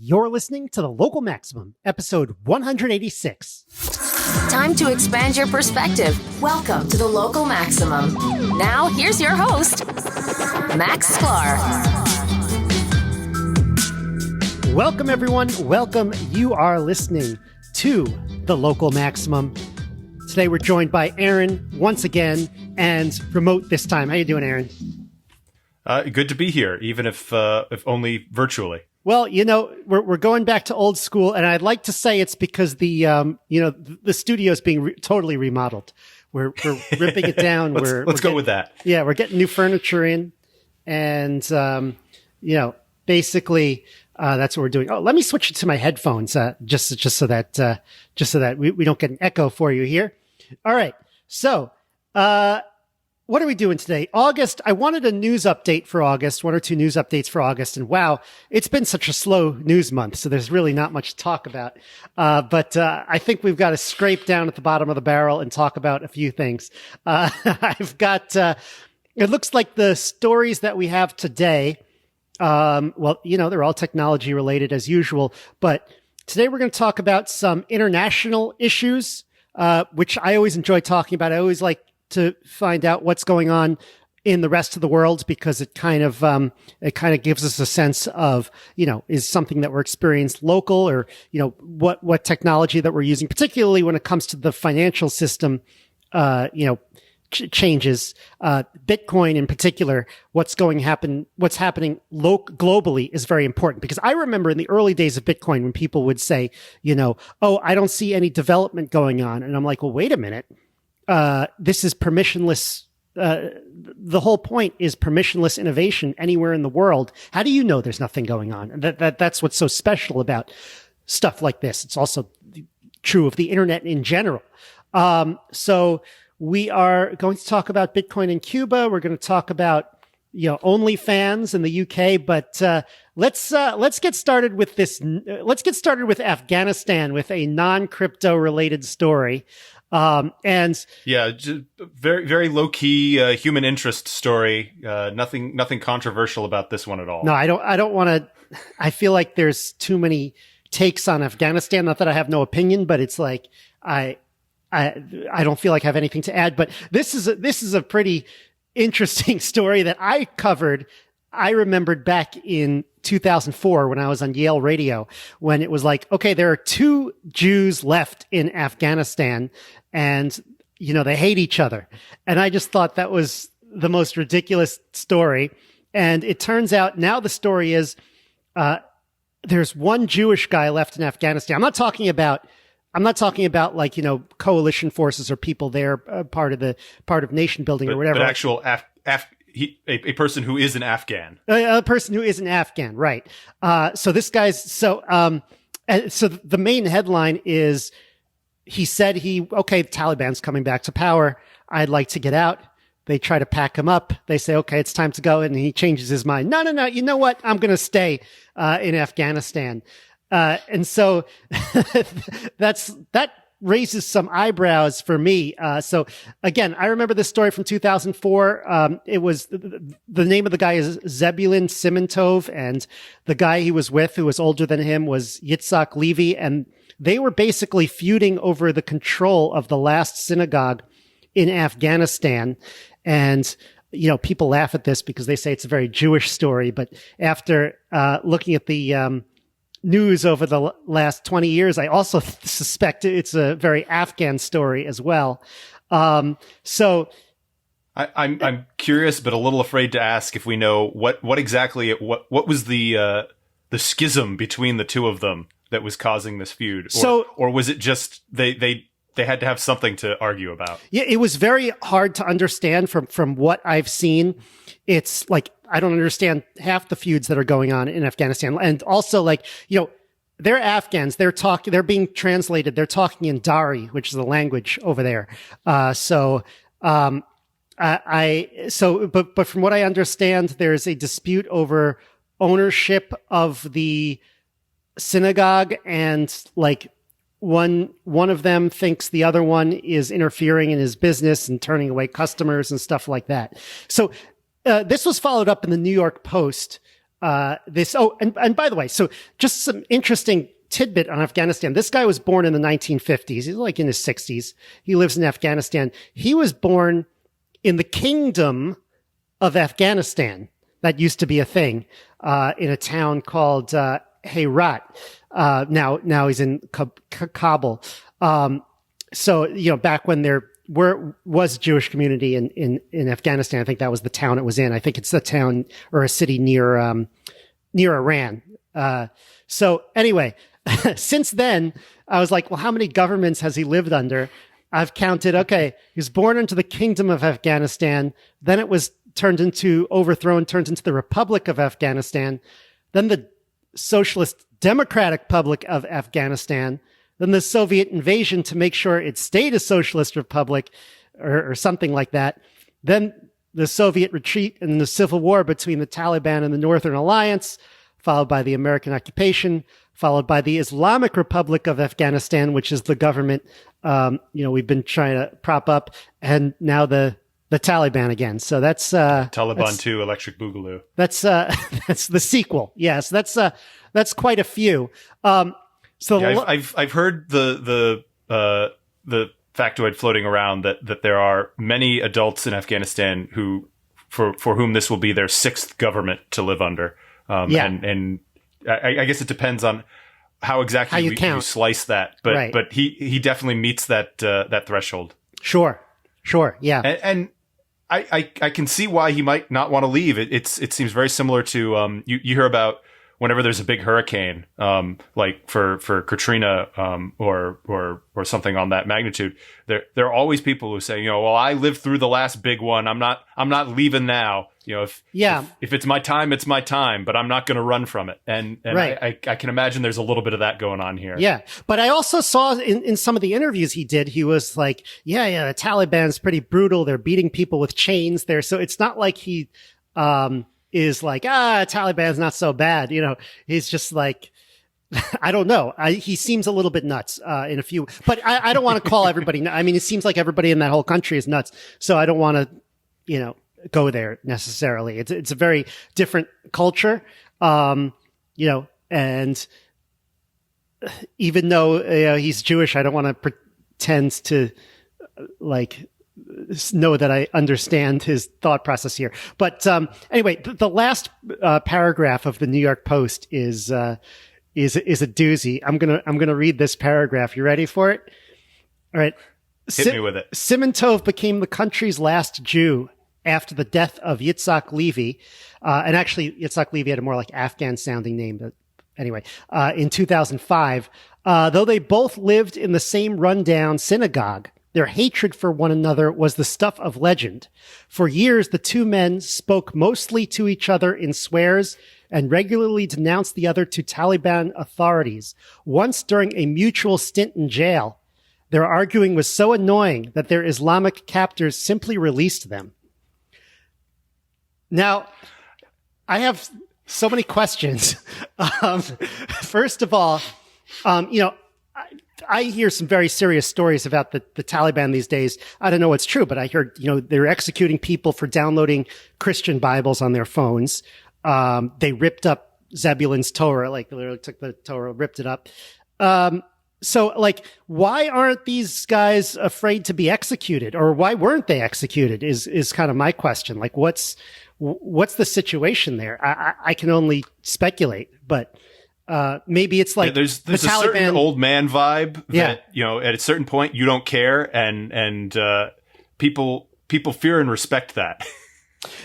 You're listening to The Local Maximum, episode 186. Time to expand your perspective. Welcome to The Local Maximum. Now, here's your host, Max Sklar. Welcome, everyone. Welcome. You are listening to The Local Maximum. Today, we're joined by Aaron once again, and remote this time. How you doing, Aaron? Good to be here, even if only virtually. Well, you know, we're going back to old school, and I'd like to say it's because the studio is being totally remodeled. We're ripping it down. Let's go with that. Yeah, we're getting new furniture in, and basically that's what we're doing. Oh, let me switch it to my headphones, just so that we don't get an echo for you here. All right, so. What are we doing today? August, I wanted a news update for August, one or two news updates for August. And wow, it's been such a slow news month, so there's really not much to talk about. But I think we've got to scrape down at the bottom of the barrel and talk about a few things. I've got, it looks like the stories that we have today, they're all technology related as usual. But today we're going to talk about some international issues, which I always enjoy talking about. I always like to find out what's going on in the rest of the world, because it kind of gives us a sense of, is something that we're experiencing local, or, what technology that we're using, particularly when it comes to the financial system, changes, Bitcoin in particular, what's happening globally is very important, because I remember in the early days of Bitcoin when people would say, oh, I don't see any development going on. And I'm like, well, wait a minute. This is permissionless. The whole point is permissionless innovation anywhere in the world. How do you know there's nothing going on? And that's what's so special about stuff like this. It's also true of the internet in general. So we are going to talk about Bitcoin in Cuba. We're going to talk about, OnlyFans in the UK, but, let's get started with this. Let's get started with Afghanistan with a non-crypto related story. Very, very low key, human interest story. Nothing controversial about this one at all. No, I don't want to, I feel like there's too many takes on Afghanistan. Not that I have no opinion, but it's like, I don't feel like I have anything to add, but this is a pretty interesting story that I covered. I remembered back in 2004 when I was on Yale Radio, when it was like, okay, there are 2 Jews left in Afghanistan and, they hate each other. And I just thought that was the most ridiculous story. And it turns out now the story is, there's one Jewish guy left in Afghanistan. I'm not talking about like, coalition forces or people there, part of nation building or whatever. But actual a person who is an Afghan. A person who is an Afghan, right. So this guy's, so the main headline is, he said Taliban's coming back to power. I'd like to get out. They try to pack him up. They say, okay, it's time to go. And he changes his mind. No. You know what? I'm going to stay, in Afghanistan. And so that raises some eyebrows for me. So again, I remember this story from 2004. It was the name of the guy is Zebulun Simintov, and the guy he was with, who was older than him, was Yitzhak Levy, and they were basically feuding over the control of the last synagogue in Afghanistan. And people laugh at this because they say it's a very Jewish story, but after looking at the news over the last 20 years, I also suspect it's a very Afghan story as well. So I'm curious, but a little afraid to ask if we know what exactly what was the schism between the two of them that was causing this feud, or was it just they had to have something to argue about? Yeah, it was very hard to understand from what I've seen. It's like, I don't understand half the feuds that are going on in Afghanistan. And also, they're Afghans. They're being translated. They're talking in Dari, which is the language over there. But from what I understand, there's a dispute over ownership of the synagogue, and one of them thinks the other one is interfering in his business and turning away customers and stuff like that. So this was followed up in the New York Post and by the way, so just some interesting tidbit on Afghanistan. This guy was born in the 1950s. He's like in his 60s. He lives in Afghanistan. He was born in the Kingdom of Afghanistan. That used to be a thing, in a town called, Herat. Now he's in Kabul. So, back when there was a Jewish community in Afghanistan, I think that was the town it was in. I think it's a town or a city near Iran. So anyway, since then, I was like, well, how many governments has he lived under? I've counted. Okay. He was born into the Kingdom of Afghanistan. Then it was turned into the Republic of Afghanistan. Then the Socialist Democratic Republic of Afghanistan. Then the Soviet invasion to make sure it stayed a socialist republic or something like that. Then the Soviet retreat and the civil war between the Taliban and the Northern Alliance, followed by the American occupation, followed by the Islamic Republic of Afghanistan, which is the government, we've been trying to prop up, and now the Taliban again. So that's, Taliban 2, Electric Boogaloo. That's the sequel. Yes. That's quite a few. I've heard the factoid floating around that there are many adults in Afghanistan who, for whom this will be their sixth government to live under. And I guess it depends on how exactly you slice that, but right. But he definitely meets that threshold. Sure. Yeah. And I can see why he might not want to leave. It seems very similar to you hear about whenever there's a big hurricane, like for Katrina, or something on that magnitude, there are always people who say, well, I lived through the last big one. I'm not leaving now. If it's my time, it's my time, but I'm not going to run from it. And right. I can imagine there's a little bit of that going on here. Yeah. But I also saw in some of the interviews he did, he was like, the Taliban's pretty brutal. They're beating people with chains there. So it's not like he, is like, Taliban's not so bad. He's just like, I don't know. He seems a little bit nuts, in a few, but I don't want to call everybody. I mean, it seems like everybody in that whole country is nuts. So I don't want to, go there necessarily. It's a very different culture. And even though he's Jewish, I don't want to pretend to know that I understand his thought process here. But anyway, the last paragraph of the New York Post is a doozy. I'm gonna read this paragraph. You ready for it? All right. Hit me with it. Simintov became the country's last Jew after the death of Yitzhak Levy. And actually, Yitzhak Levy had a more like Afghan-sounding name. But anyway, in 2005, though they both lived in the same rundown synagogue, their hatred for one another was the stuff of legend. For years, the two men spoke mostly to each other in swears and regularly denounced the other to Taliban authorities. Once during a mutual stint in jail, their arguing was so annoying that their Islamic captors simply released them. Now, I have so many questions. First of all, I hear some very serious stories about the Taliban these days. I don't know what's true, but I heard, they're executing people for downloading Christian Bibles on their phones. They ripped up Zebulun's Torah, they literally took the Torah, ripped it up. So why aren't these guys afraid to be executed, or why weren't they executed is kind of my question. What's the situation there? I can only speculate, but maybe it's like there's the a Taliban, certain old man vibe that at a certain point you don't care, and people fear and respect that.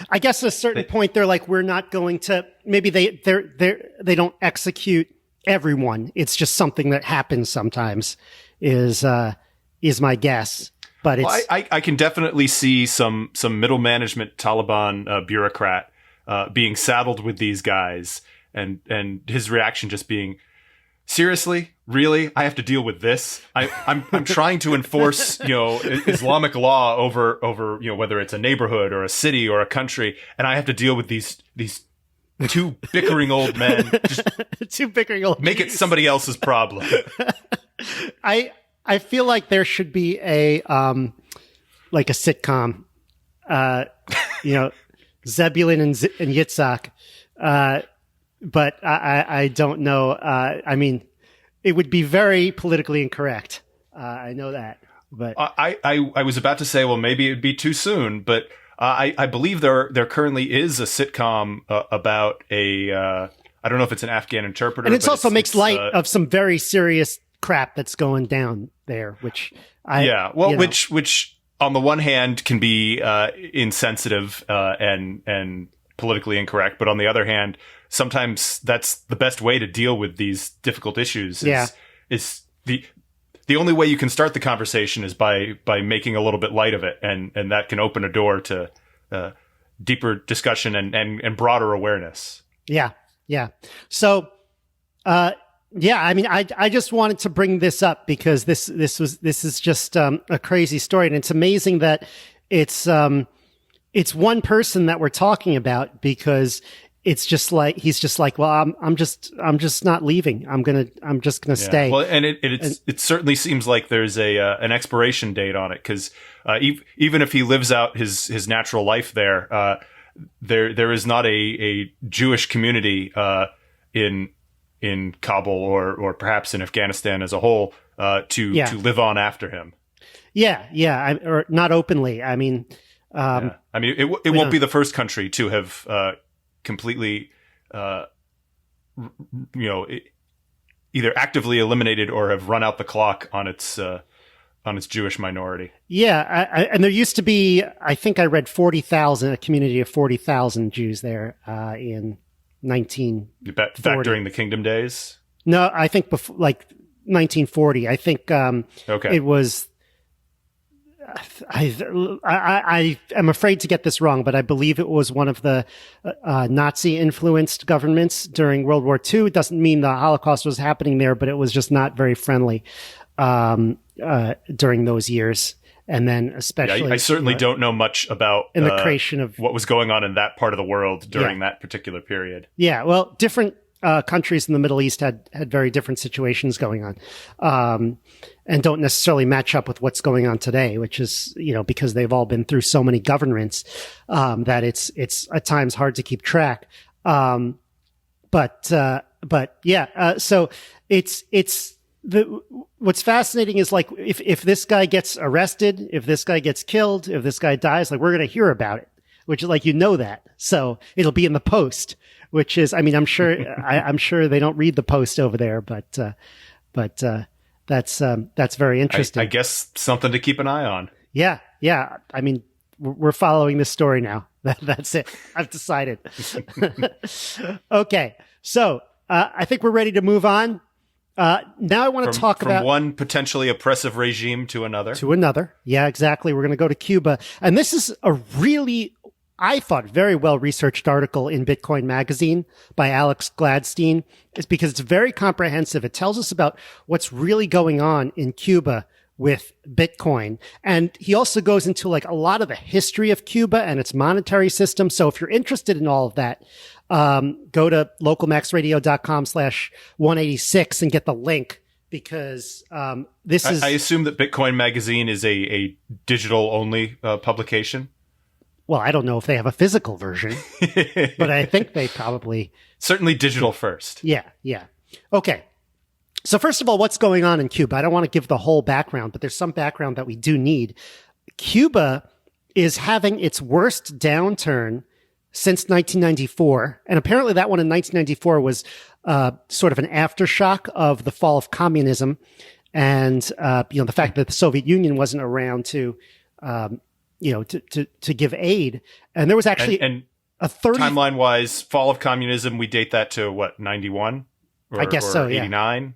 I guess at a certain point they're like, we're not going to. Maybe they don't execute everyone. It's just something that happens sometimes. Is my guess. But it's I can definitely see some middle management Taliban bureaucrat being saddled with these guys. And his reaction just being, seriously, really, I have to deal with this. I'm trying to enforce Islamic law over whether it's a neighborhood or a city or a country, and I have to deal with these two bickering old men. Just two bickering old. Make it somebody else's problem. I feel like there should be a sitcom, Zebulun and Yitzhak. but I don't know. I mean, it would be very politically incorrect. I know that, but I was about to say, well, maybe it'd be too soon, but I believe there currently is a sitcom about a I don't know if it's an Afghan interpreter, and it also makes light of some very serious crap that's going down there, which which on the one hand can be insensitive and politically incorrect, but on the other hand, sometimes that's the best way to deal with these difficult issues. Is the only way you can start the conversation is by making a little bit light of it, and that can open a door to deeper discussion and broader awareness. Yeah. So, I mean, I just wanted to bring this up because this is just a crazy story, and it's amazing that it's one person that we're talking about, because it's just like he's just like, well, I'm just not leaving. I'm just gonna stay. Well, and it certainly seems like there's an expiration date on it, because even if he lives out his natural life there, there is not a Jewish community in Kabul or perhaps in Afghanistan as a whole to live on after him. Or not openly. I mean, it won't be the first country to have completely, either actively eliminated or have run out the clock on its Jewish minority. Yeah, and there used to be, I think I read 40,000, a community of 40,000 Jews there in 1940. Back during the Kingdom days? No, I think before, like 1940. I think it was. I am afraid to get this wrong, but I believe it was one of the Nazi-influenced governments during World War II. It doesn't mean the Holocaust was happening there, but it was just not very friendly during those years. And then especially... I certainly don't know much about in the creation of what was going on in that part of the world during that particular period. Yeah, well, different countries in the Middle East had very different situations going on. And don't necessarily match up with what's going on today, which is, because they've all been through so many governments, that it's at times hard to keep track. So what's fascinating is, like, if this guy gets arrested, if this guy gets killed, if this guy dies, like, we're going to hear about it, which is like, that. So it'll be in the Post, which is, I mean, I'm sure, I'm sure they don't read the Post over there, but that's very interesting. I guess something to keep an eye on. Yeah. I mean, we're following this story now. That's it. I've decided. Okay. So, I think we're ready to move on. Now I want to talk about... From one potentially oppressive regime to another. Yeah, exactly. We're going to go to Cuba. And this is a really, I thought, very well-researched article in Bitcoin Magazine by Alex Gladstein. It's because it's very comprehensive. It tells us about what's really going on in Cuba with Bitcoin. And he also goes into, like, a lot of the history of Cuba and its monetary system. So if you're interested in all of that, go to localmaxradio.com/186 and get the link, because this is... I assume that Bitcoin Magazine is a digital-only publication? Well, I don't know if they have a physical version, but I think they probably... Certainly digital first. Yeah. Okay. So first of all, what's going on in Cuba? I don't want to give the whole background, but there's some background that we do need. Cuba is having its worst downturn since 1994. And apparently that one in 1994 was sort of an aftershock of the fall of communism. And, the fact that the Soviet Union wasn't around to give aid. And there was actually a 30... Timeline-wise, fall of communism, we date that to, what, 91? I guess so, yeah. 89?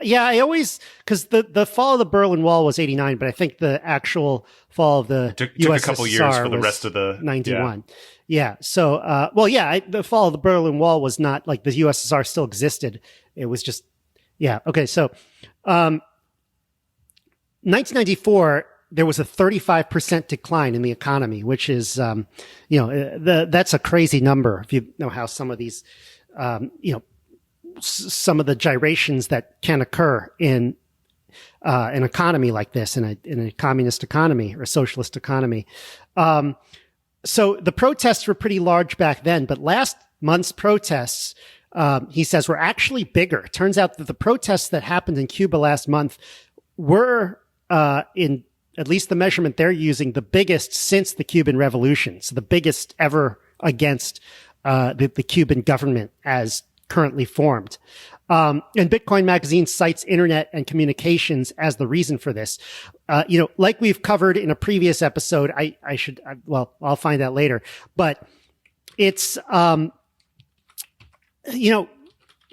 Yeah, I always... Because the fall of the Berlin Wall was 89, but I think the actual fall of the took USSR a couple years for the rest of the... 91. Yeah. So, the fall of the Berlin Wall was not, like, the USSR still existed. It was just... Yeah, okay, so... 1994... there was a 35% decline in the economy, which is, that's a crazy number. If you know how some of these, some of the gyrations that can occur in an economy like this, in a communist economy or a socialist economy. So the protests were pretty large back then, but last month's protests he says, were actually bigger. It turns out that the protests that happened in Cuba last month were, in at least the measurement they're using, the biggest since the Cuban Revolution. So the biggest ever against the Cuban government as currently formed. And Bitcoin Magazine cites internet and communications as the reason for this. Like we've covered in a previous episode, I'll find out later, but it's,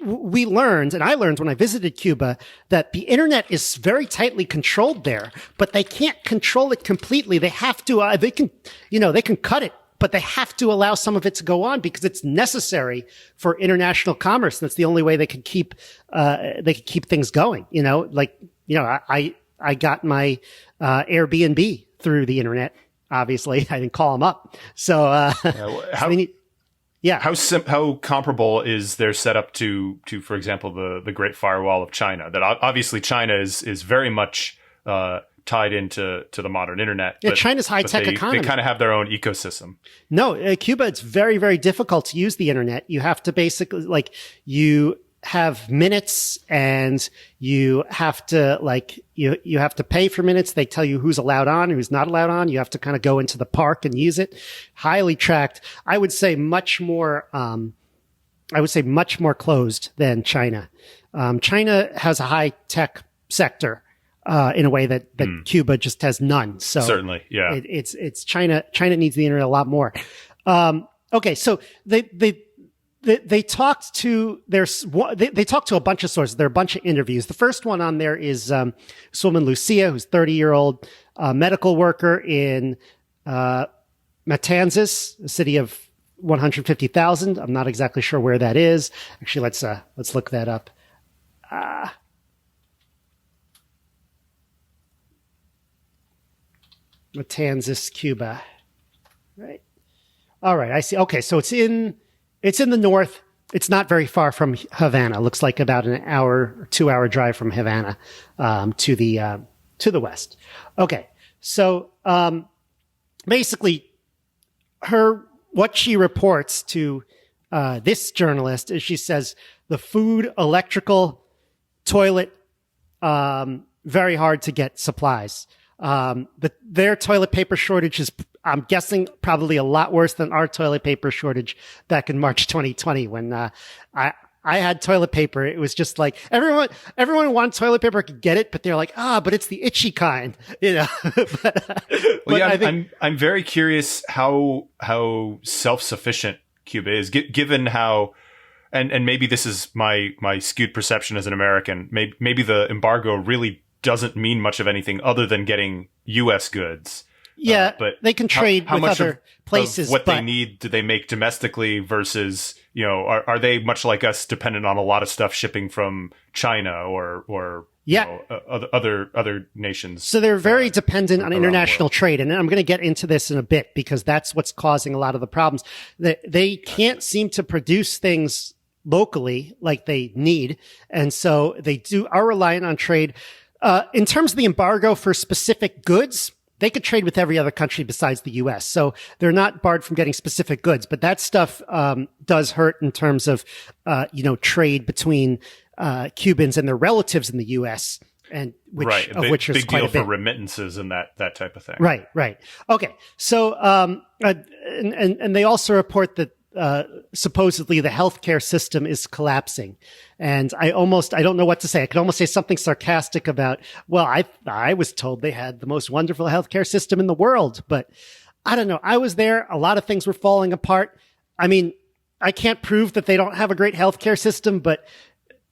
we learned, and I learned when I visited Cuba, that the internet is very tightly controlled there, but they can't control it completely. They have to, they can cut it, but they have to allow some of it to go on because it's necessary for international commerce. That's the only way they can keep things going. I got my Airbnb through the internet. Obviously, I didn't call them up. So, how comparable is their setup to, for example, the Great Firewall of China? That obviously China is very much tied into the modern internet. Yeah, China's high-tech economy. They kind of have their own ecosystem. No, Cuba, it's very, very difficult to use the internet. You have to basically, you have minutes and you have to you have to pay for minutes. They tell you who's allowed on, who's not allowed on. You have to kind of go into the park and use it. Highly tracked. I would say much more closed than China. China has a high tech sector, in a way that Cuba just has none. So certainly, yeah. It's China. China needs the internet a lot more. Okay. So they talked to they talked to a bunch of sources. There are a bunch of interviews. The first one on there is this woman Lucia, who's 30-year-old medical worker in Matanzas, a city of 150,000. I'm not exactly sure where that is. Actually, let's look that up. Matanzas, Cuba. Right. All right. I see. Okay. So it's in the north. It's not very far from Havana. Looks like about an hour or 2-hour drive from Havana, to the west. Okay. So, basically what she reports to, this journalist is she says the food, electrical, toilet, very hard to get supplies. Their toilet paper shortage is, I'm guessing, probably a lot worse than our toilet paper shortage back in March 2020 when I had toilet paper. It was just like everyone who wanted toilet paper could get it, but they're like, but it's the itchy kind, I'm very curious how self-sufficient Cuba is, given how, and maybe this is my skewed perception as an American. Maybe the embargo really doesn't mean much of anything other than getting U.S. goods. Yeah, but they can trade with other places. What they need do they make domestically versus, are they much like us, dependent on a lot of stuff shipping from China or other nations? So they're very dependent on international trade. And I'm going to get into this in a bit because that's what's causing a lot of the problems. They can't seem to produce things locally like they need. And so they are reliant on trade. In terms of the embargo for specific goods, they could trade with every other country besides the U.S. So they're not barred from getting specific goods, but that stuff does hurt in terms of trade between Cubans and their relatives in the U.S. and which is big quite deal a bit for remittances and that type of thing. Right. Okay. So and they also report that supposedly the healthcare system is collapsing. And I don't know what to say. I could almost say something sarcastic about, well, I was told they had the most wonderful healthcare system in the world, but I don't know. I was there. A lot of things were falling apart. I mean, I can't prove that they don't have a great healthcare system, but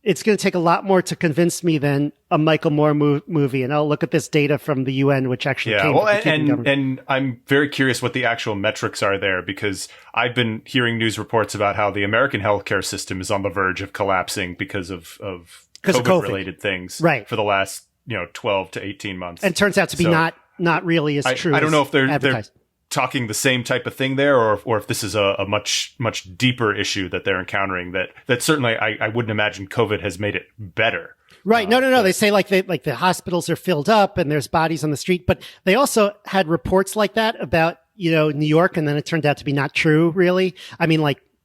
it's going to take a lot more to convince me than a Michael Moore movie. And I'll look at this data from the UN, which actually came from the Cuban government. And I'm very curious what the actual metrics are there, because I've been hearing news reports about how the American healthcare system is on the verge of collapsing because of COVID-related things for the last 12 to 18 months. And it turns out to be not really as true. I don't know if they're talking the same type of thing there, or if this is a much deeper issue that they're encountering. That certainly I wouldn't imagine COVID has made it better. Right? No. They say like the hospitals are filled up and there's bodies on the street, but they also had reports like that about New York, and then it turned out to be not true. Really, I mean,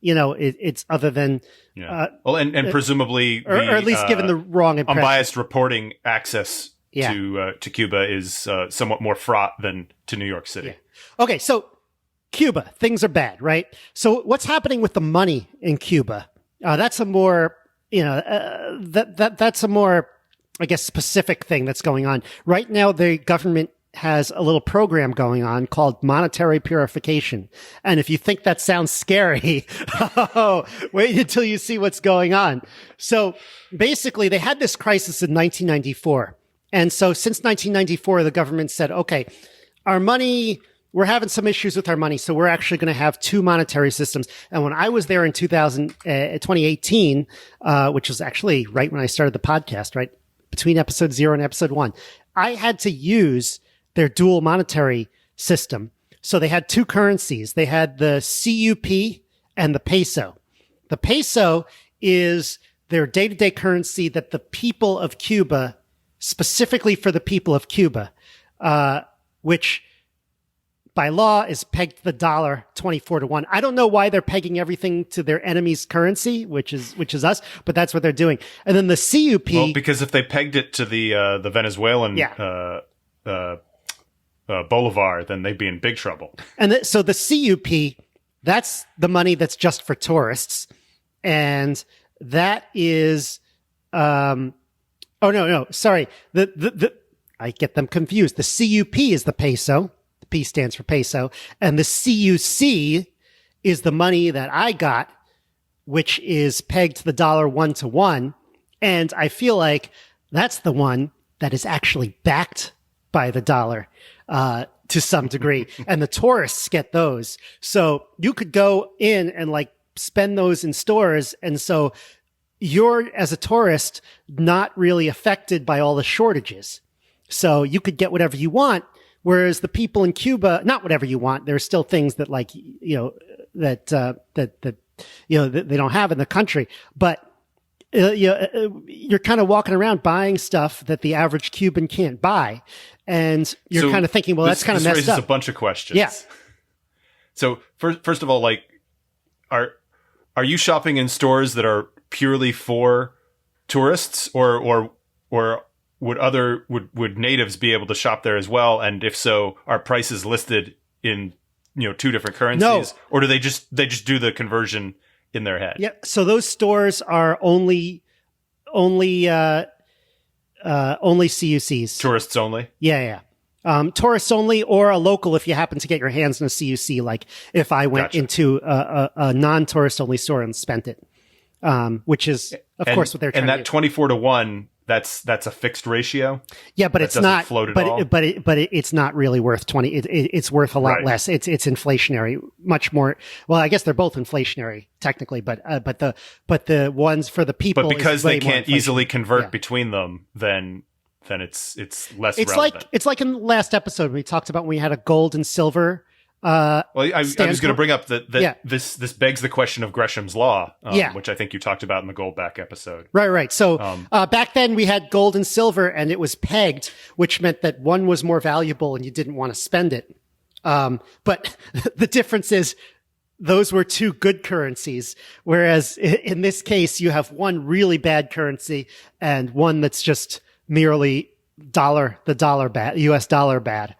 it's other than, well, and presumably, or at least given the wrong impression. Unbiased reporting access to Cuba is somewhat more fraught than to New York City. Yeah. Okay. So Cuba, things are bad, right? So what's happening with the money in Cuba? That's a more, that's a more, I guess, specific thing that's going on. Right now, the government has a little program going on called monetary purification. And if you think that sounds scary, wait until you see what's going on. So basically, they had this crisis in 1994. And so since 1994, the government said, okay, our money, we're having some issues with our money. So we're actually going to have two monetary systems. And when I was there in 2018, which was actually right when I started the podcast, right between episode 0 and episode 1, I had to use their dual monetary system. So they had two currencies. They had the CUP and the peso. The peso is their day-to-day currency that the people of Cuba, specifically for the people of Cuba, which by law is pegged to the dollar 24-1. I don't know why they're pegging everything to their enemy's currency, which is us, but that's what they're doing. And then the CUP. Well, because if they pegged it to the Venezuelan Bolivar, then they'd be in big trouble. And so the CUP, that's the money that's just for tourists. And that is, sorry. I get them confused. The CUP is the peso. The P stands for peso. And the CUC is the money that I got, which is pegged to the dollar 1-to-1. And I feel like that's the one that is actually backed by the dollar. To some degree, and the tourists get those. So you could go in and like spend those in stores. And so you're, as a tourist, not really affected by all the shortages. So you could get whatever you want. Whereas the people in Cuba, not whatever you want. There are still things that that they don't have in the country, but you're kind of walking around buying stuff that the average Cuban can't buy. And you're kind of thinking, well, that's kind of messed up. This raises a bunch of questions. Yeah. So first of all, like, are you shopping in stores that are purely for tourists, or would natives be able to shop there as well? And if so, are prices listed in two different currencies, or do they just do the conversion in their head? Yeah. So those stores are only CUCs. Tourists only? Yeah. Tourists only, or a local if you happen to get your hands on a CUC, like if I went into a non-tourist only store and spent it, which is, of course, what they're trying to do. And that 24-to-1, that's a fixed ratio? Yeah, but it's not, but it's not really worth 20. It's worth a lot less. It's inflationary, much more. Well, I guess they're both inflationary technically, but the ones for the people, but because they can't easily convert between them, then it's less relevant. It's like in the last episode we talked about when we had a gold and silver. I was going to bring up that this begs the question of Gresham's law, which I think you talked about in the Goldback episode. Right. So back then we had gold and silver, and it was pegged, which meant that one was more valuable and you didn't want to spend it. But the difference is those were two good currencies, whereas in this case you have one really bad currency and one that's just merely the dollar bad, US dollar bad.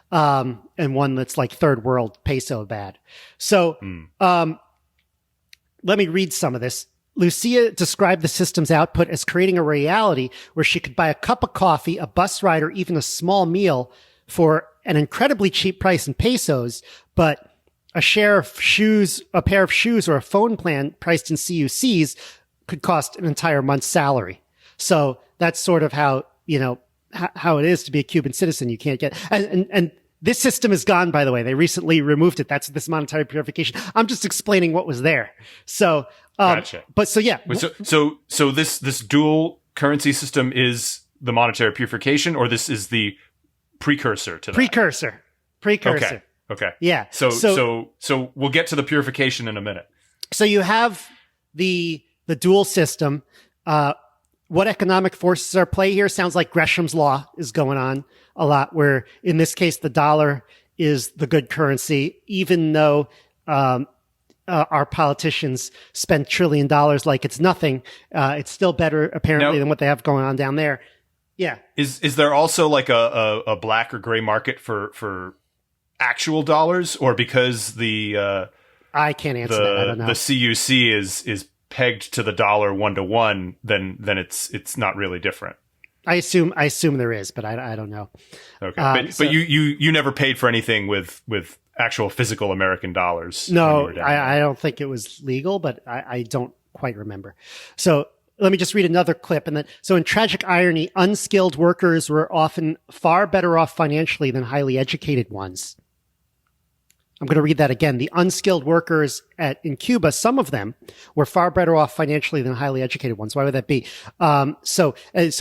And one that's like third world peso bad. So, let me read some of this. Lucia described the system's output as creating a reality where she could buy a cup of coffee, a bus ride, or even a small meal for an incredibly cheap price in pesos, but a pair of shoes, or a phone plan priced in CUCs could cost an entire month's salary. So that's sort of how it is to be a Cuban citizen. You can't get, and this system is gone, by the way. They recently removed it. That's this monetary purification. I'm just explaining what was there. So, gotcha. But so yeah. So this dual currency system is the monetary purification, or this is the precursor to that? Precursor. Okay. Yeah. So we'll get to the purification in a minute. So you have the dual system. What economic forces are at play here? Sounds like Gresham's law is going on a lot, where in this case, the dollar is the good currency, even though, our politicians spend $1 trillion like it's nothing. It's still better apparently than what they have going on down there. Yeah. Is there also like a black or gray market for actual dollars, or because I can't answer that. I don't know. The CUC is pegged to the dollar 1-to-1, then it's not really different. I assume there is, but I don't know. Okay, but you never paid for anything with actual physical American dollars. No, I don't think it was legal, but I don't quite remember. So let me just read another clip. And then, so in tragic irony, unskilled workers were often far better off financially than highly educated ones. I'm going to read that again. The unskilled workers in Cuba, some of them were far better off financially than highly educated ones. Why would that be? So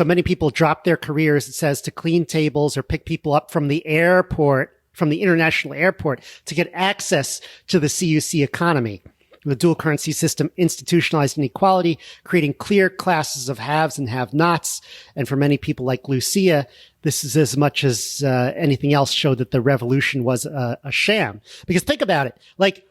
many people dropped their careers, it says, to clean tables or pick people up from the airport, from the international airport, to get access to the CUC economy. The dual currency system institutionalized inequality, creating clear classes of haves and have-nots. And for many people like Lucia, this is as much as anything else showed that the revolution was a sham. Because think about it. Like,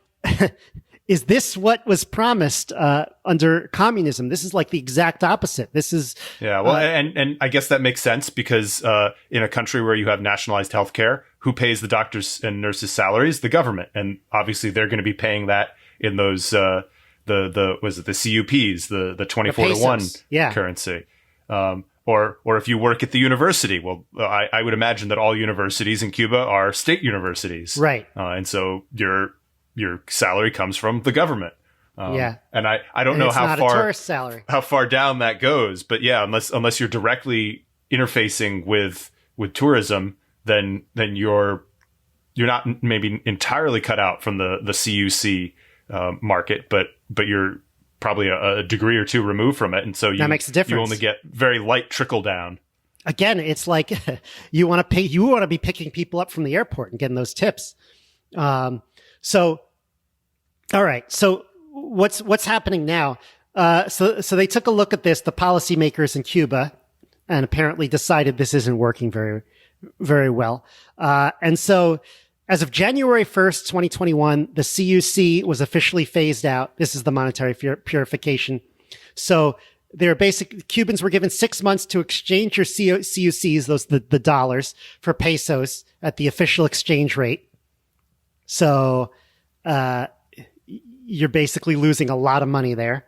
is this what was promised under communism? This is like the exact opposite. This is... Yeah, well, and I guess that makes sense because in a country where you have nationalized healthcare, who pays the doctors' and nurses' salaries? The government. And obviously they're going to be paying that in those the CUPs, the 24-to-1 currency. Or if you work at the university, well, I would imagine that all universities in Cuba are state universities, right? And so your salary comes from the government. And I don't know how far down that goes, but yeah, unless you're directly interfacing with tourism, then you're not maybe entirely cut out from the CUC market, but you're probably a degree or two removed from it, and so that makes a difference. You only get very light trickle down. Again, it's like you want to be picking people up from the airport and getting those tips. So, all right. So what's happening now? So they took a look at this, the policymakers in Cuba, and apparently decided this isn't working very, very well. And so as of January 1st, 2021, the CUC was officially phased out. This is the monetary purification. So Cubans were given 6 months to exchange your CUCs, the dollars, for pesos at the official exchange rate. So, you're basically losing a lot of money there.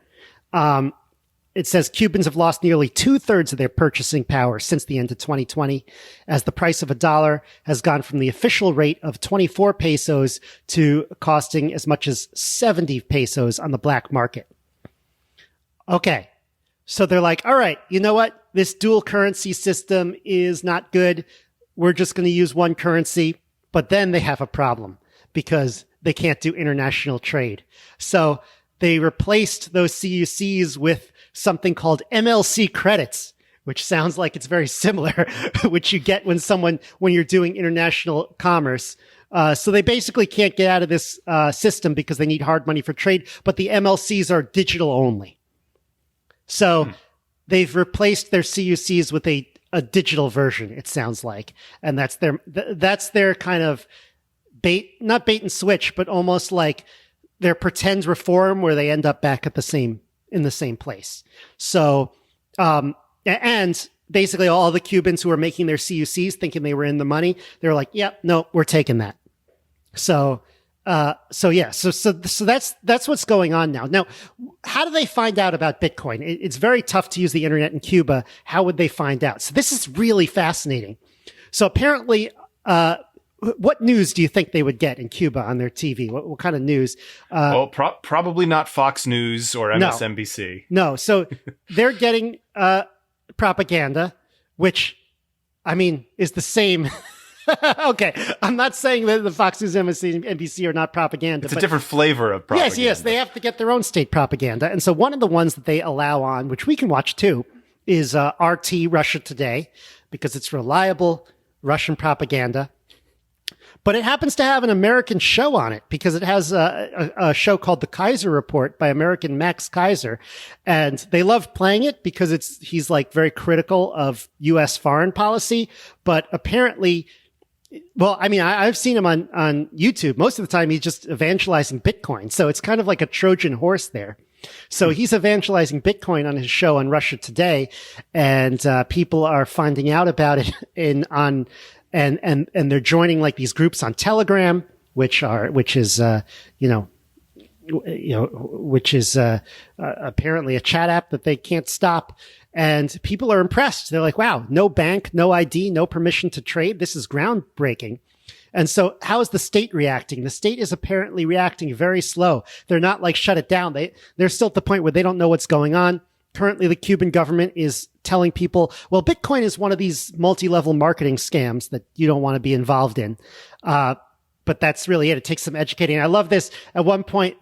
It says Cubans have lost nearly 2/3 of their purchasing power since the end of 2020, as the price of a dollar has gone from the official rate of 24 pesos to costing as much as 70 pesos on the black market. Okay. So they're like, all right, you know what? This dual currency system is not good. We're just going to use one currency. But then they have a problem because they can't do international trade. So they replaced those CUCs with something called MLC credits, which sounds like it's very similar, which you get when you're doing international commerce. So they basically can't get out of this system because they need hard money for trade, but the MLCs are digital only. So they've replaced their CUCs with a digital version, it sounds like. And that's their kind of not bait and switch, but almost like their pretend reform where they end up back at in the same place. So, and basically all the Cubans who are making their CUCs thinking they were in the money, they're like, yep, no, we're taking that. So that's what's going on now. Now, how do they find out about Bitcoin? It's very tough to use the internet in Cuba. How would they find out? So this is really fascinating. So apparently, what news do you think they would get in Cuba on their TV? What kind of news? Probably not Fox News or MSNBC. No. So they're getting propaganda, which, I mean, is the same. Okay, I'm not saying that the Fox News, MSNBC are not propaganda. It's a different flavor of propaganda. Yes, they have to get their own state propaganda. And so one of the ones that they allow on, which we can watch too, is RT, Russia Today, because it's reliable Russian propaganda. But it happens to have an American show on it because it has a show called The Kaiser Report by American Max Kaiser. And they love playing it because he's like very critical of U.S. foreign policy. But apparently Well, I mean, I've seen him on YouTube. Most of the time, he's just evangelizing Bitcoin. So it's kind of like a Trojan horse there. So he's evangelizing Bitcoin on his show on Russia Today, and people are finding out about it and they're joining like these groups on Telegram, which is apparently a chat app that they can't stop. And people are impressed. They're like, wow, no bank, no ID, no permission to trade. This is groundbreaking. And so how is the state reacting? The state is apparently reacting very slow. They're not like shut it down. They're still at the point where they don't know what's going on. Currently, the Cuban government is telling people, well, Bitcoin is one of these multi-level marketing scams that you don't want to be involved in. But that's really it. It takes some educating. I love this. At one point,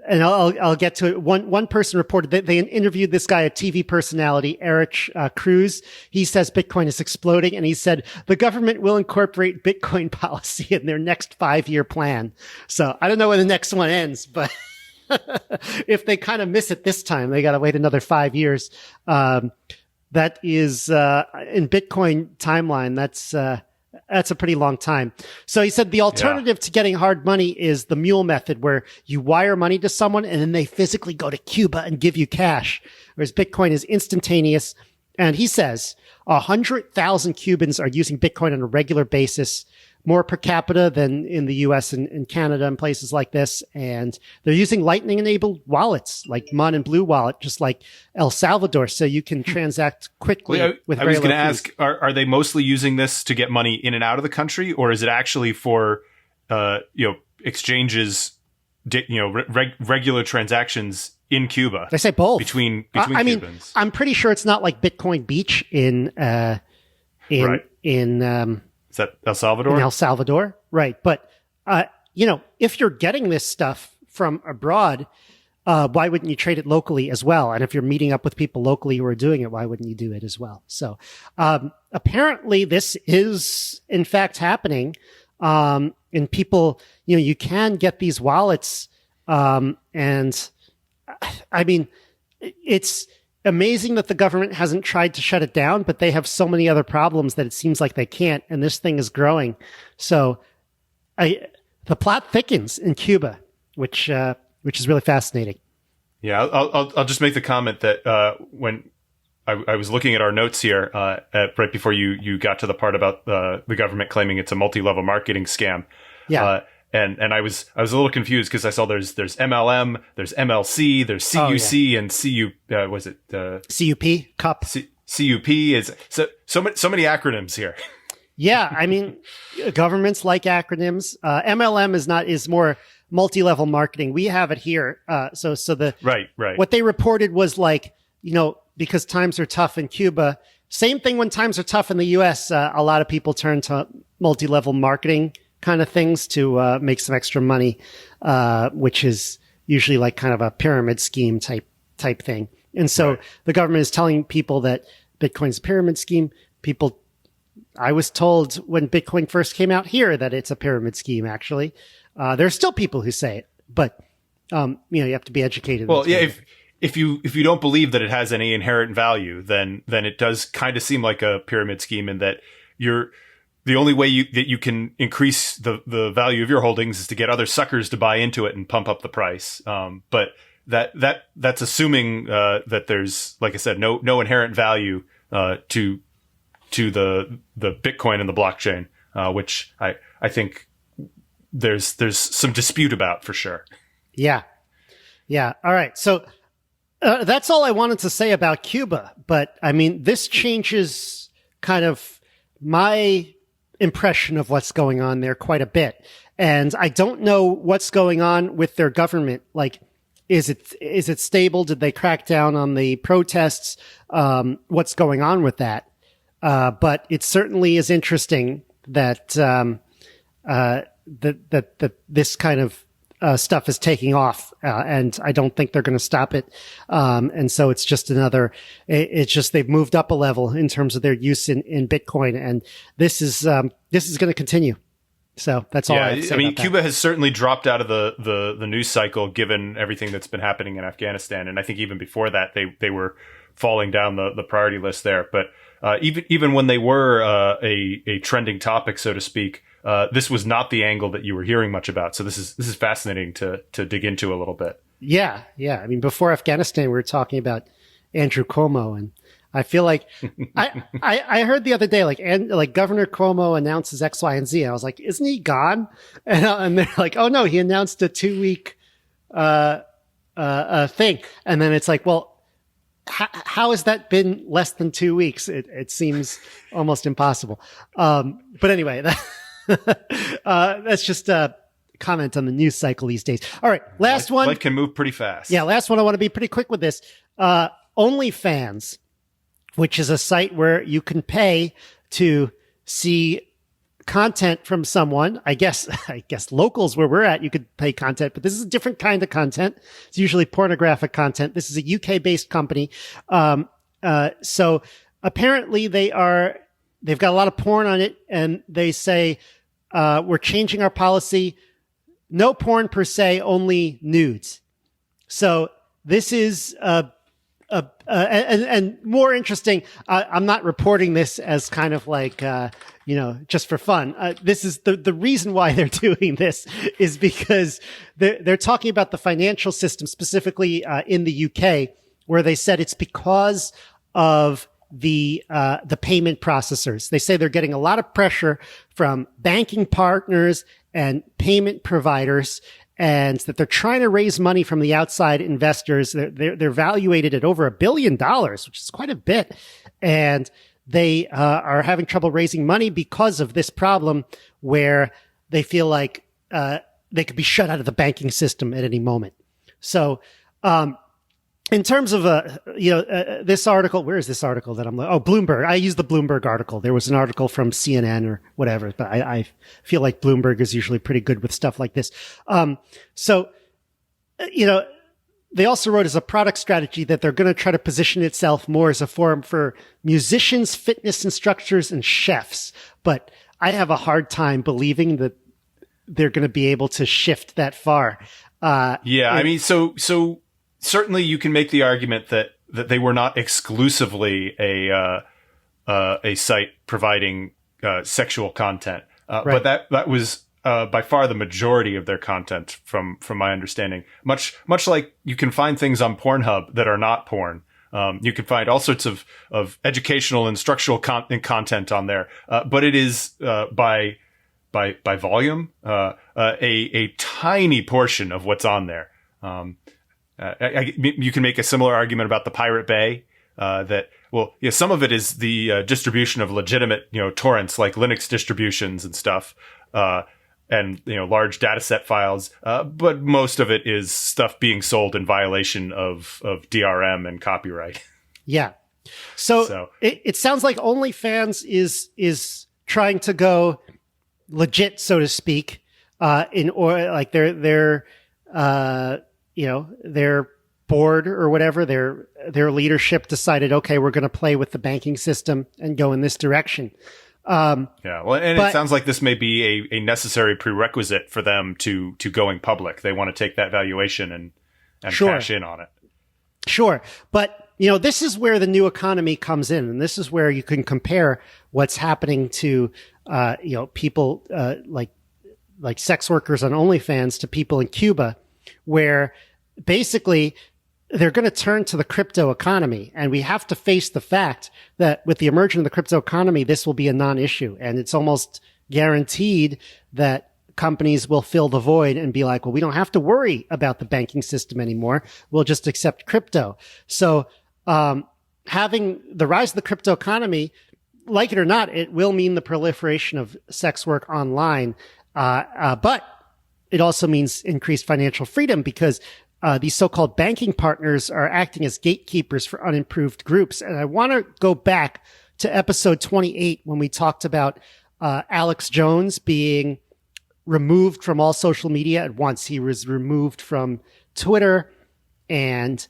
and I'll get to it. One person reported that they interviewed this guy, a TV personality, Eric Cruz. He says Bitcoin is exploding, and he said the government will incorporate Bitcoin policy in their next 5-year plan. So I don't know when the next one ends, but if they kind of miss it this time, they got to wait another 5 years. That is in Bitcoin timeline. That's a pretty long time. So he said the alternative to getting hard money is the mule method, where you wire money to someone and then they physically go to Cuba and give you cash, whereas Bitcoin is instantaneous. And he says 100,000 Cubans are using Bitcoin on a regular basis, more per capita than in the US and Canada and places like this. And they're using Lightning-enabled wallets like Mon and Blue Wallet, just like El Salvador, so you can transact quickly with very low fees. I was going to ask, are they mostly using this to get money in and out of the country, or is it actually for exchanges, regular transactions in Cuba? They say both. Between I mean, Cubans. I'm pretty sure it's not like Bitcoin Beach in Is that El Salvador? In El Salvador, right. But, if you're getting this stuff from abroad, why wouldn't you trade it locally as well? And if you're meeting up with people locally who are doing it, why wouldn't you do it as well? So, apparently this is in fact happening. And people, you can get these wallets. And I mean, it's amazing that the government hasn't tried to shut it down, but they have so many other problems that it seems like they can't, and this thing is growing. So the plot thickens in Cuba, which is really fascinating. Yeah, I'll just make the comment that when I was looking at our notes here right before you got to the part about the government claiming it's a multi-level marketing scam. Yeah. And I was a little confused because I saw there's MLM, there's MLC, there's CUC, and CU. Was it CUP? Cup. CUP is so many acronyms here. Yeah, I mean, governments like acronyms. MLM is more multi-level marketing. We have it here. So the right. What they reported was like, because times are tough in Cuba. Same thing when times are tough in the U.S. A lot of people turn to multi-level marketing kind of things to make some extra money, which is usually like kind of a pyramid scheme type thing. And so the government is telling people that Bitcoin's a pyramid scheme. I was told when Bitcoin first came out here that it's a pyramid scheme, actually. There are still people who say it, but you have to be educated. Well, yeah, if you don't believe that it has any inherent value, then it does kind of seem like a pyramid scheme in that the only way that you can increase the value of your holdings is to get other suckers to buy into it and pump up the price. But that's assuming that there's, like I said, no inherent value to the Bitcoin and the blockchain, which I think there's some dispute about for sure. Yeah. All right. So that's all I wanted to say about Cuba. But I mean, this changes kind of my impression of what's going on there quite a bit. And I don't know what's going on with their government. Like, is it stable? Did they crack down on the protests? What's going on with that? But it certainly is interesting that that this kind of stuff is taking off, and I don't think they're going to stop it. And so it's just they've moved up a level in terms of their use in Bitcoin, and this is going to continue. So that's all I have to say. I mean, about Cuba has certainly dropped out of the news cycle given everything that's been happening in Afghanistan, and I think even before that they were falling down the priority list there. But even when they were a trending topic, so to speak, this was not the angle that you were hearing much about. So this is fascinating to dig into a little bit. Yeah. I mean, before Afghanistan, we were talking about Andrew Cuomo, and I feel like I heard the other day, like Governor Cuomo announces X, Y, and Z. I was like, isn't he gone? And they're like, oh no, he announced a 2-week thing. And then it's like, well, how has that been less than 2 weeks? It seems almost impossible. But anyway, that's just a comment on the news cycle these days. All right. Last one. Life can move pretty fast. Yeah. Last one. I want to be pretty quick with this. OnlyFans, which is a site where you can pay to see content from someone. I guess locals where we're at, you could pay content, but this is a different kind of content. It's usually pornographic content. This is a UK based company. So apparently they've got a lot of porn on it, and they say, we're changing our policy. No porn per se, only nudes. So this is, and more interesting, I'm not reporting this as kind of like, just for fun. This is the reason why they're doing this is because they're talking about the financial system, specifically, in the UK, where they said it's because of the payment processors. They say they're getting a lot of pressure from banking partners and payment providers, and that they're trying to raise money from the outside investors. They're valuated at over $1 billion, which is quite a bit. And they are having trouble raising money because of this problem where they feel like they could be shut out of the banking system at any moment. So in terms of this article, where is this article that I'm Bloomberg. I use the Bloomberg article. There was an article from CNN or whatever, but I feel like Bloomberg is usually pretty good with stuff like this. They also wrote as a product strategy that they're going to try to position itself more as a forum for musicians, fitness instructors, and chefs. But I have a hard time believing that they're going to be able to shift that far. I mean, so certainly you can make the argument that they were not exclusively a site providing sexual content, right. But that was by far the majority of their content, from my understanding. Much like you can find things on Pornhub that are not porn. You can find all sorts of educational, instructional content on there, but it is by volume a tiny portion of what's on there. You can make a similar argument about the Pirate Bay, some of it is the distribution of legitimate, torrents like Linux distributions and stuff, and large data set files, but most of it is stuff being sold in violation of DRM and copyright. Yeah. So it sounds like OnlyFans is trying to go legit, so to speak, their board or whatever, their leadership decided, okay, we're going to play with the banking system and go in this direction. It sounds like this may be a necessary prerequisite for them to going public. They want to take that valuation and cash in on it. Sure. But, this is where the new economy comes in. And this is where you can compare what's happening to, people, like sex workers on OnlyFans to people in Cuba, where basically they're going to turn to the crypto economy. And we have to face the fact that with the emergence of the crypto economy, this will be a non-issue. And it's almost guaranteed that companies will fill the void and be like, well, we don't have to worry about the banking system anymore. We'll just accept crypto. So, having the rise of the crypto economy, like it or not, it will mean the proliferation of sex work online. But it also means increased financial freedom because these so-called banking partners are acting as gatekeepers for unimproved groups. And I want to go back to episode 28 when we talked about Alex Jones being removed from all social media at once. He was removed from Twitter and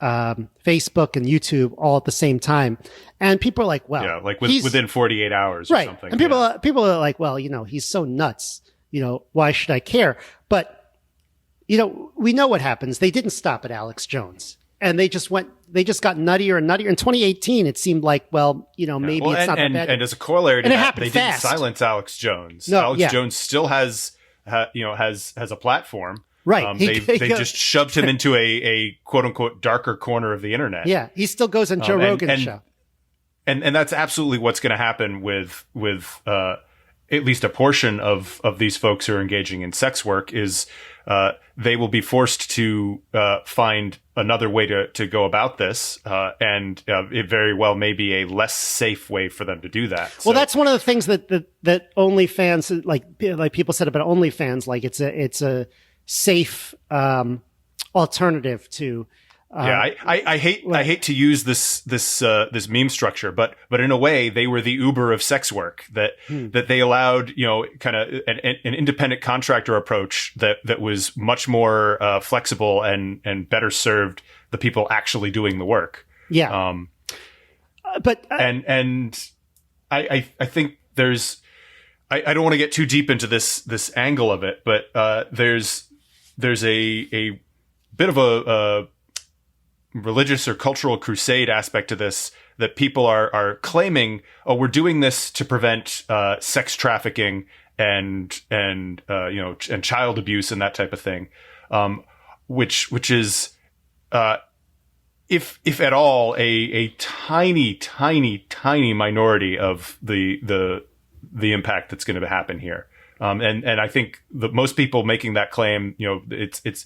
Facebook and YouTube all at the same time. And people are like, well, within 48 hours right. or something. And people are like, well, he's so nuts. Why should I care? But, we know what happens. They didn't stop at Alex Jones. and they just got nuttier and nuttier. In 2018, it seemed like, maybe it's not that bad. And as a corollary to that, they fast. didn't silence Alex Jones. No, Alex Jones still has a platform. Right. They just shoved him into a quote unquote darker corner of the internet. Yeah. He still goes on Joe Rogan's show. And that's absolutely what's going to happen with at least a portion of these folks who are engaging in sex work is they will be forced to find another way to go about this, and it very well may be a less safe way for them to do that. Well, that's one of the things that OnlyFans, like people said about OnlyFans, like it's a safe alternative to. I hate to use this meme structure, but in a way they were the Uber of sex work that they allowed, kind of an independent contractor approach that was much more flexible and better served the people actually doing the work. Yeah. But I think there's I don't want to get too deep into this angle of it, but there's a bit of a religious or cultural crusade aspect to this that people are claiming, oh, we're doing this to prevent sex trafficking and child abuse and that type of thing, which is if at all a tiny minority of the impact that's going to happen here. And I think that most people making that claim, it's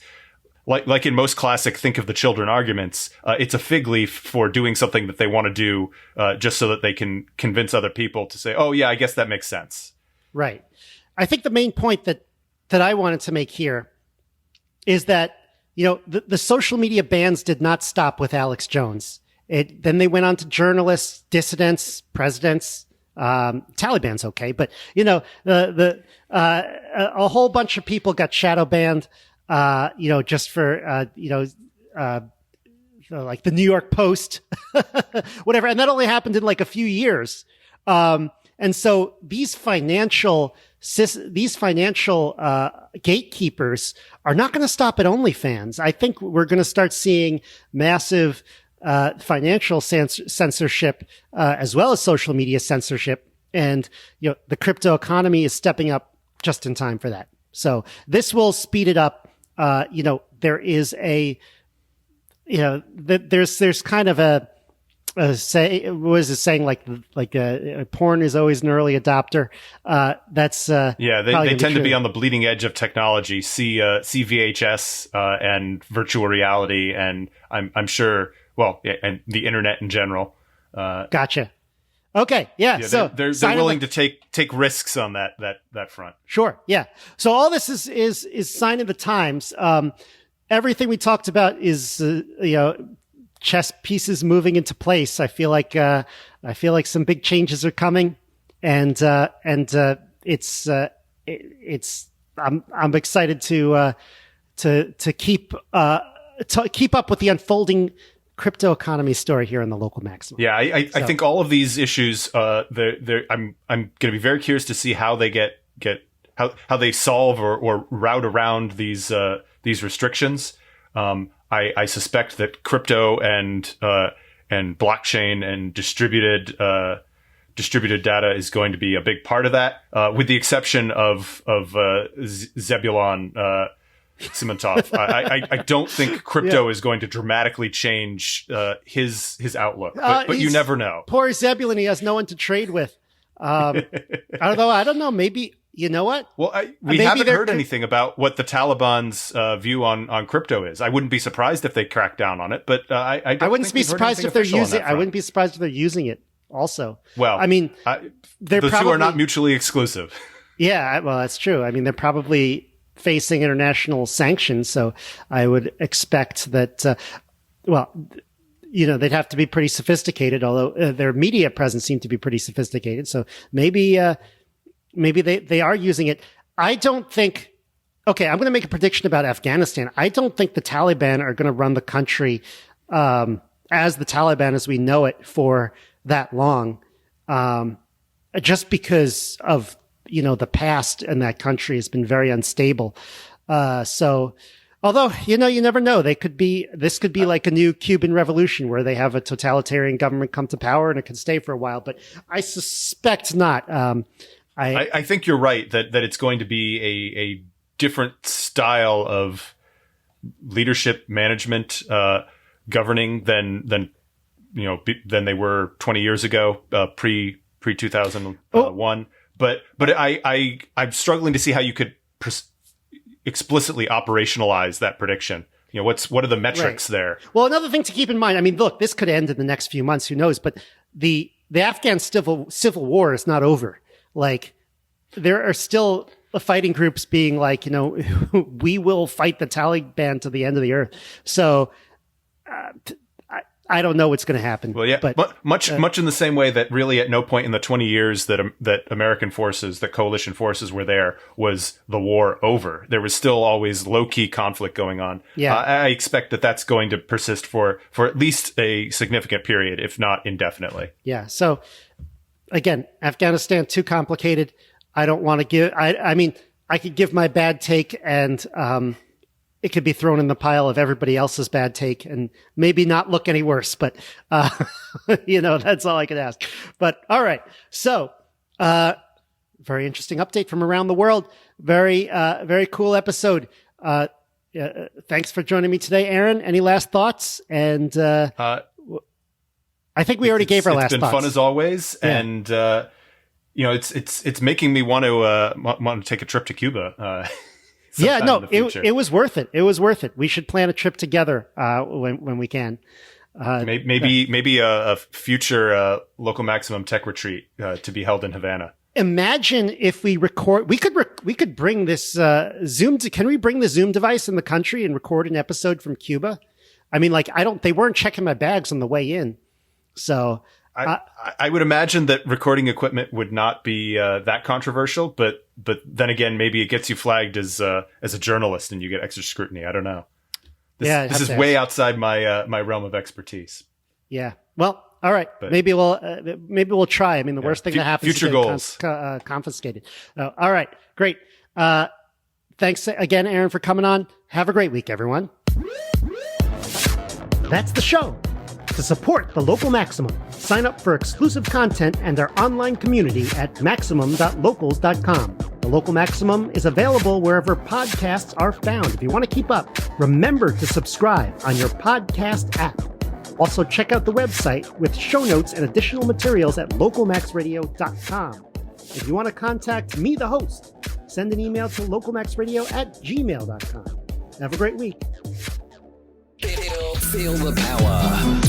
like in most classic think of the children arguments, it's a fig leaf for doing something that they want to do just so that they can convince other people to say, oh, yeah, I guess that makes sense. Right. I think the main point that I wanted to make here is that, the social media bans did not stop with Alex Jones. Then they went on to journalists, dissidents, presidents. Taliban's okay, but, a whole bunch of people got shadow banned. Just for, like the New York Post, whatever. And that only happened in like a few years. And so these financial gatekeepers are not going to stop at OnlyFans. I think we're going to start seeing massive, financial censorship, as well as social media censorship. And, the crypto economy is stepping up just in time for that. So this will speed it up. There is there's kind of a say, what is it saying? Like porn is always an early adopter. That's, they tend to be on the bleeding edge of technology. See VHS, and virtual reality. And I'm sure, and the internet in general. Gotcha. Okay. Yeah. So they're willing to take risks on that front. Sure. Yeah. So all this is sign of the times. Everything we talked about is, chess pieces moving into place. I feel like some big changes are coming, and it's I'm excited to keep up with the unfolding crypto economy story here in the local maximum. Yeah, I think all of these issues, I'm going to be very curious to see how they get how they solve or route around these restrictions. I suspect that crypto and blockchain and distributed data is going to be a big part of that, with the exception of Zebulon Simantov. I don't think crypto is going to dramatically change his outlook, but you never know. Poor Zebulon, he has no one to trade with. Although I don't know, maybe. You know what? Well, we haven't heard anything about what the Taliban's view on crypto is. I wouldn't be surprised if they crack down on it, but I wouldn't be surprised if they're using. I wouldn't be surprised if they're using it. Also, well, I mean, the two are not mutually exclusive. Yeah, well, that's true. I mean, they're probably facing international sanctions, so I would expect that. They'd have to be pretty sophisticated. Although their media presence seemed to be pretty sophisticated, so maybe they are using it. I don't think. Okay, I'm going to make a prediction about Afghanistan. I don't think the Taliban are going to run the country as the Taliban as we know it for that long, just because of the past in that country has been very unstable. So Although, you never know. This could be like a new Cuban revolution where they have a totalitarian government come to power and it can stay for a while, but I suspect not. I think you're right that it's going to be a different style of leadership, management, governing than they were 20 years ago, pre 2001. But I'm struggling to see how you could explicitly operationalize that prediction. What are the metrics there? Well, another thing to keep in mind, I mean, look, this could end in the next few months, who knows, but the Afghan civil war is not over. Like, there are still fighting groups being like, we will fight the Taliban to the end of the earth. So I don't know what's going to happen. Well, yeah, but much in the same way that really at no point in the 20 years that American forces, the coalition forces were there, was the war over. There was still always low-key conflict going on. Yeah. I expect that that's going to persist for at least a significant period, if not indefinitely. Yeah. So again, Afghanistan, too complicated. I don't want to give, I mean, I could give my bad take and, it could be thrown in the pile of everybody else's bad take and maybe not look any worse, but, that's all I could ask. But all right. So, very interesting update from around the world. Very, very cool episode. Thanks for joining me today, Aaron. Any last thoughts? And, I think we already gave our last thoughts. It's been fun as always. Yeah. And, it's making me want to take a trip to Cuba. Yeah, no, it was worth it. It was worth it. We should plan a trip together when we can. Maybe a future local maximum tech retreat to be held in Havana. Imagine if we record. We could bring this Zoom. Can we bring the Zoom device in the country and record an episode from Cuba? I mean, like they weren't checking my bags on the way in, so. I would imagine that recording equipment would not be that controversial, but then again, maybe it gets you flagged as a journalist and you get extra scrutiny. I don't know. This is way outside my realm of expertise. Yeah. Well, all right. But maybe we'll try. I mean, the worst thing that happens future is goals confiscated. All right. Great. Thanks again, Aaron, for coming on. Have a great week, everyone. That's the show. To support the Local Maximum, sign up for exclusive content and our online community at maximum.locals.com. The Local Maximum is available wherever podcasts are found. If you want to keep up, remember to subscribe on your podcast app. Also, check out the website with show notes and additional materials at localmaxradio.com. If you want to contact me, the host, send an email to localmaxradio@gmail.com. Have a great week. Feel the power.